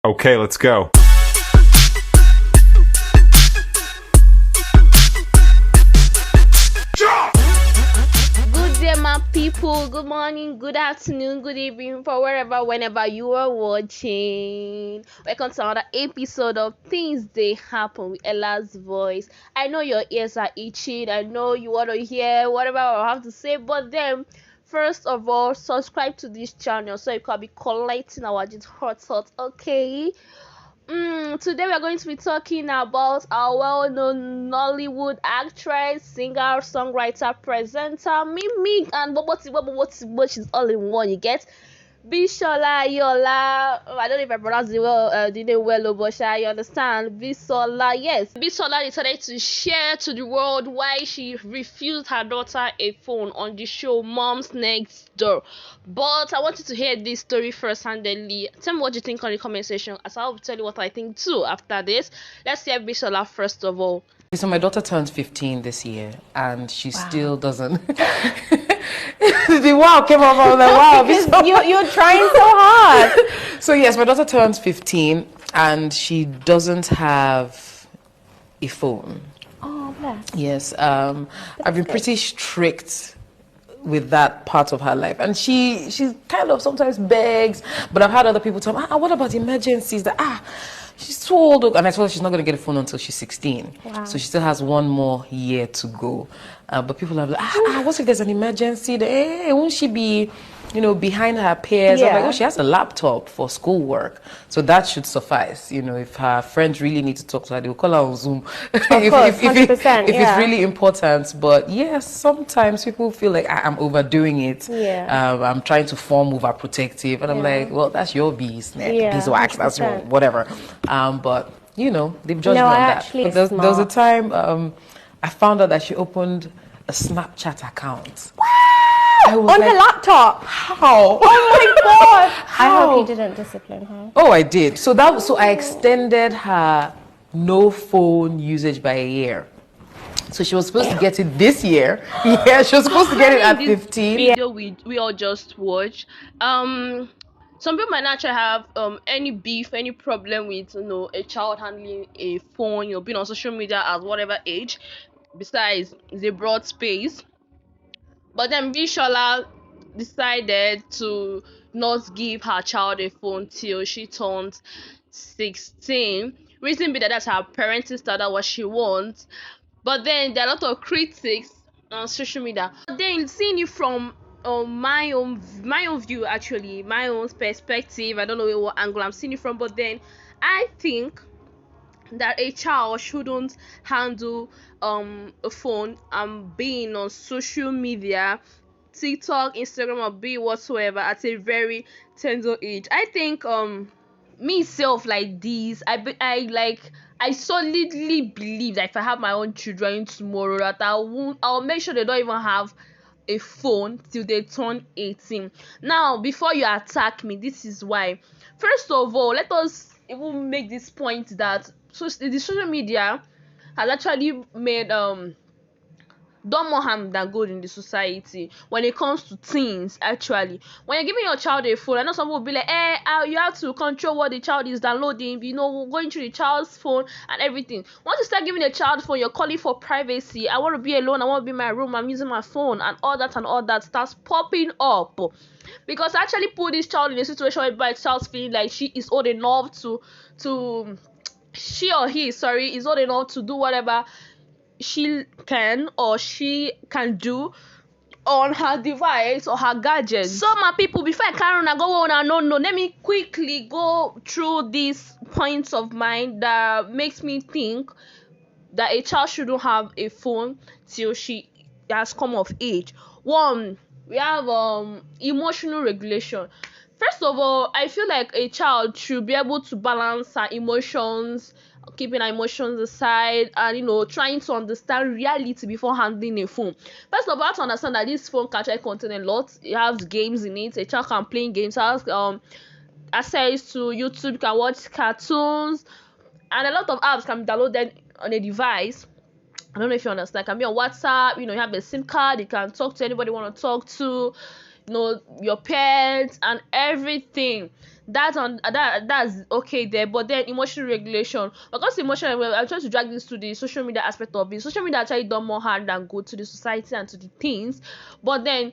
Okay, let's go. Good day, my people. Good morning, good afternoon, good evening, for wherever, whenever you are watching. Welcome to another episode of Things They Happen with Ella's voice. I know your ears are itching. I know you want to hear whatever I have to say, but then, first of all, subscribe to this channel so you can be collecting our just hot thoughts, okay? Today we are going to be talking about our well-known Nollywood actress, singer, songwriter, presenter, mimic, and what is all in one. You get Bishola Yola. I don't know if I pronounced the name well, but you understand? Bisola, yes. Bisola decided to share to the world why she refused her daughter a phone on the show Moms Next Door. But I want you to hear this story first handedly. Tell me what you think on the comment section, as I'll tell you what I think too after this. Let's hear Bisola first of all. So my daughter turns 15 this year, and she still doesn't. The wow came off. I was like, wow, You're trying so hard. So yes, my daughter turns 15, and she doesn't have a phone. Oh, bless. Yes, I've been pretty strict with that part of her life, and she kind of sometimes begs, but I've had other people tell me, what about emergencies? That she's too old, and I told her she's not going to get a phone until she's 16. Wow. So she still has one more year to go. But people are like, what if there's an emergency? Won't she be, behind her peers? I'm like, Yeah. she has a laptop for schoolwork, so that should suffice. If her friends really need to talk to her, they'll call her on Zoom. Of course, 100%, if yeah. it's really important. But yes, sometimes people feel like I'm overdoing it. Yeah. I'm trying to form overprotective, and I'm Yeah. like, well, that's your business. Yeah, Beeswax, that's your 100%. whatever. But they've judged No, me on I that. actually But there was a smart. time I found out that she opened a Snapchat account. I was On like, her laptop. how? Oh my god. I How? hope you didn't discipline her. Oh, I did. So I extended her no phone usage by a year. So she was supposed to get it this year. Yeah, she was supposed to get it at This 15. video we all just watched. Some people might not have any beef, any problem with a child handling a phone, being on social media at whatever age. Besides, it's a broad space. But then Bishola decided to not give her child a phone till she turned 16. Reason being that that's her parenting style, that's what she wants. But then there are a lot of critics on social media. But then seeing it from my own view, actually, my own perspective, I don't know what angle I'm seeing it from, but then I think that a child shouldn't handle a phone and being on social media, TikTok, Instagram, or be whatsoever at a very tender age. I think me self like this, I solidly believe that if I have my own children tomorrow, that I'll make sure they don't even have a phone till they turn 18. Now, before you attack me, this is why. First of all, let us even make this point that the social media has actually made done more harm than good in the society when it comes to teens. Actually, when you're giving your child a phone, I know some people will be like, you have to control what the child is downloading, going through the child's phone and everything. Once you start giving a child phone, you're calling for privacy. I want to be alone, I want to be in my room, I'm using my phone, and all that starts popping up. Because I actually put this child in a situation where the child's feeling like she is old enough to she or he, sorry, is old enough to do whatever she can do on her device or her gadget. So my people, before I carry on, I go on and no, let me quickly go through these points of mine that makes me think that a child shouldn't have a phone till she has come of age. One, we have emotional regulation. First of all, I feel like a child should be able to balance her emotions, keeping her emotions aside, and trying to understand reality before handling a phone. First of all, I have to understand that this phone can actually contain a lot. It has games in it. A child can play games, has access to YouTube, can watch cartoons, and a lot of apps can be downloaded on a device. I don't know if you understand. It can be on WhatsApp. You have a SIM card. You can talk to anybody you want to talk to. your pets and everything. That's okay there. But then emotional regulation, because emotional, well, I'm trying to drag this to the social media aspect of it. Social media actually done more harm than good to the society and to the teens. But then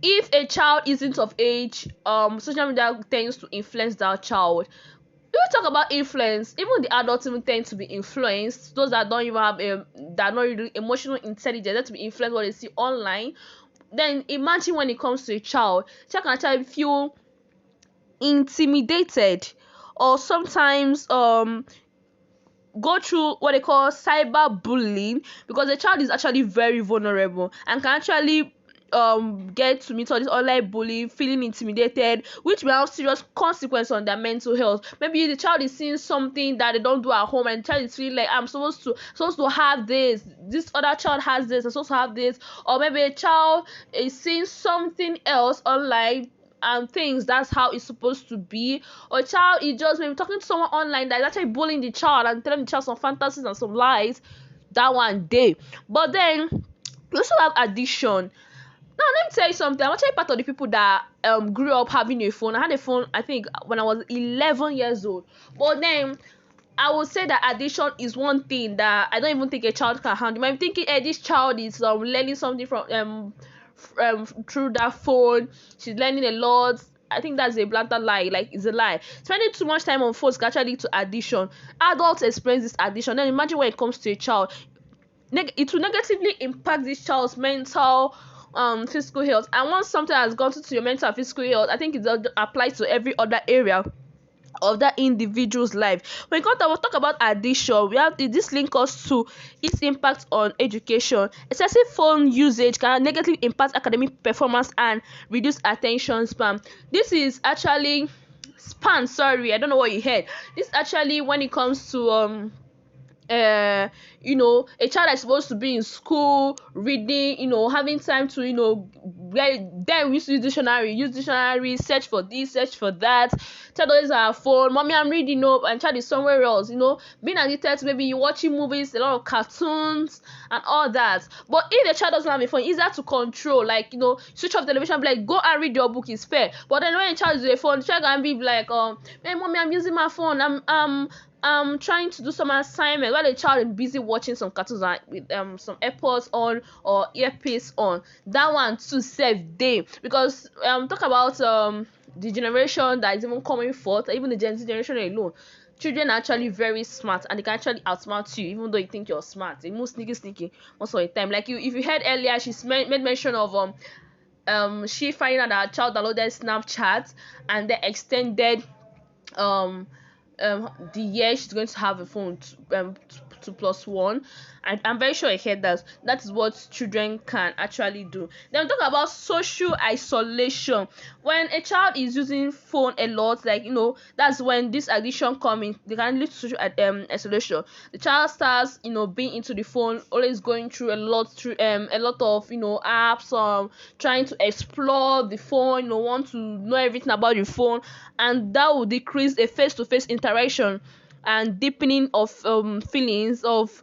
if a child isn't of age, social media tends to influence that child. If we talk about influence, even the adults even tend to be influenced. Those that don't even have that are not really emotional intelligence, that to be influenced what they see online. Then imagine when it comes to a child can actually feel intimidated, or sometimes go through what they call cyber bullying, because the child is actually very vulnerable and can actually get to meet all this online bullying, feeling intimidated, which will have serious consequence on their mental health. Maybe the child is seeing something that they don't do at home, and the child is feeling like, I'm supposed to have this other child has this, I'm supposed to have this. Or maybe a child is seeing something else online and things that's how it's supposed to be, or a child is just maybe talking to someone online that is actually bullying the child and telling the child some fantasies and some lies. That one day. But then we also have addiction. Now let me tell you something. I'm actually part of the people that grew up having a phone. I had a phone, I think, when I was 11 years old. But then I would say that addiction is one thing that I don't even think a child can handle. I'm thinking, this child is learning something from through that phone. She's learning a lot. I think that's a blatant lie. Like, it's a lie. Spending too much time on phones can actually lead to addiction. Adults experience this addiction. Then imagine when it comes to a child. It will negatively impact this child's mental, physical health. And once something has gone to your mental and physical health, I think it applies to every other area of that individual's life. When we talk about addiction, we have this link us to its impact on education. Excessive phone usage can negatively impact academic performance and reduce attention span. This is actually sorry, I don't know what you heard. This actually, when it comes to a child that's supposed to be in school reading, having time to then we used to use dictionary, search for this, search for that. Child always have phone, mommy, I'm reading up, and child is somewhere else, being addicted to maybe watching movies, a lot of cartoons and all that. But if the child doesn't have a phone, it's easier to control. Like, switch off television, be like, go and read your book, is fair. But then when a child is with a phone, the child can be like, hey mommy, I'm using my phone, I'm trying to do some assignment, while the child is busy watching some cartoons with some AirPods on or earpiece on. That one too save day, because talk about the generation that is even coming forth, even the Gen Z generation alone. Children are actually very smart, and they can actually outsmart you even though you think you're smart. They move sneaky most of the time. Like, if you heard earlier, she made mention of she finding out that her child downloaded Snapchat and they extended the year she's going to have a phone to +1. I'm very sure I heard that is what children can actually do. Then we talk about social isolation. When a child is using phone a lot, like, that's when this addiction comes. They can lead to social isolation. The child starts being into the phone, always going through a lot of apps, trying to explore the phone, want to know everything about the phone, and that will decrease a face-to-face interaction and deepening of feelings of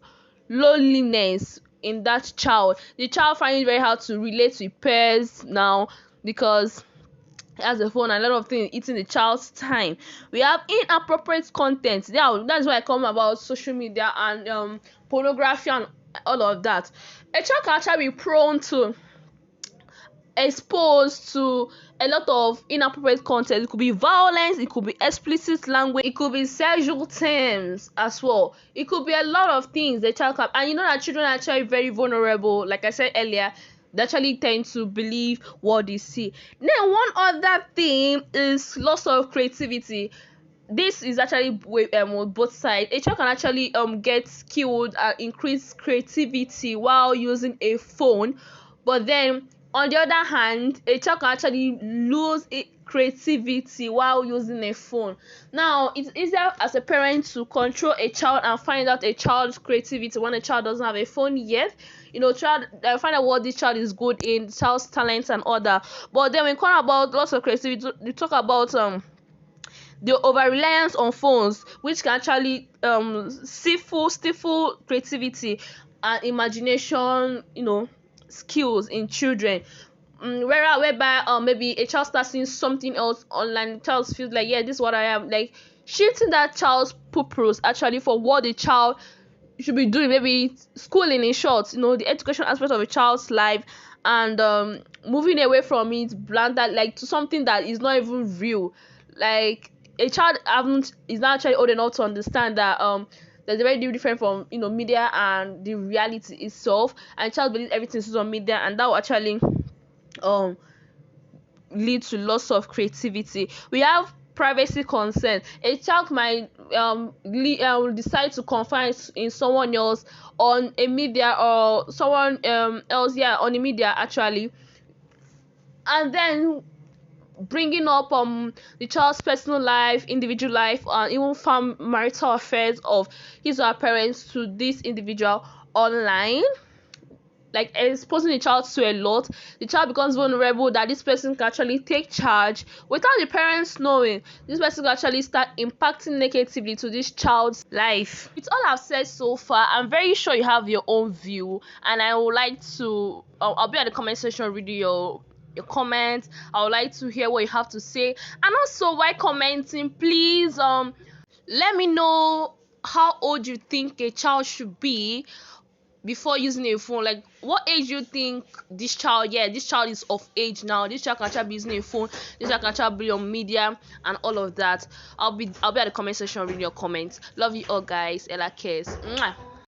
loneliness in that child. The child finds it very hard to relate with peers now, because he has a phone and a lot of things eating the child's time. We have inappropriate content. Yeah, that's why I come about social media and pornography and all of that. A child can actually be prone to exposed to a lot of inappropriate content. It could be violence, it could be explicit language, it could be sexual terms as well. It could be a lot of things the child can, and that children are actually very vulnerable. Like I said earlier, they actually tend to believe what they see. Then one other thing is loss of creativity. This is actually with both sides. A child can actually get skilled and increase creativity while using a phone, but then on the other hand, a child can actually lose creativity while using a phone. Now, it's easier as a parent to control a child and find out a child's creativity when a child doesn't have a phone yet. Find out what this child is good in, the child's talents and all that. But then when we talk about lots of creativity, we talk about the over-reliance on phones, which can actually stifle creativity and imagination, skills in children. whereby maybe a child starts seeing something else online, the child feels like, yeah, this is what I am, like shifting that child's purpose actually for what the child should be doing, maybe schooling in short, the education aspect of a child's life, and moving away from it blunted like to something that is not even real. Like a child is not actually old enough to understand that there's a very different from media and the reality itself, and child believes everything is on media, and that will actually um lead to loss of creativity. We have privacy concern. A child might decide to confide in someone else on a media, or someone else, yeah, on the media actually, and then bringing up the child's personal life, individual life, and even marital affairs of his or her parents to this individual online, like exposing the child to a lot. The child becomes vulnerable that this person can actually take charge without the parents knowing. This person can actually start impacting negatively to this child's life. With all I've said so far, I'm very sure you have your own view, and I would like to I'll be at the comment section reading your comments. I would like to hear what you have to say, and also while commenting, please let me know how old you think a child should be before using a phone. Like, what age you think this child is of age now, this child can actually be using a phone, this child can actually be on media and all of that. I'll be at the comment section reading your comments. Love you all, guys. Ella cares. Mwah.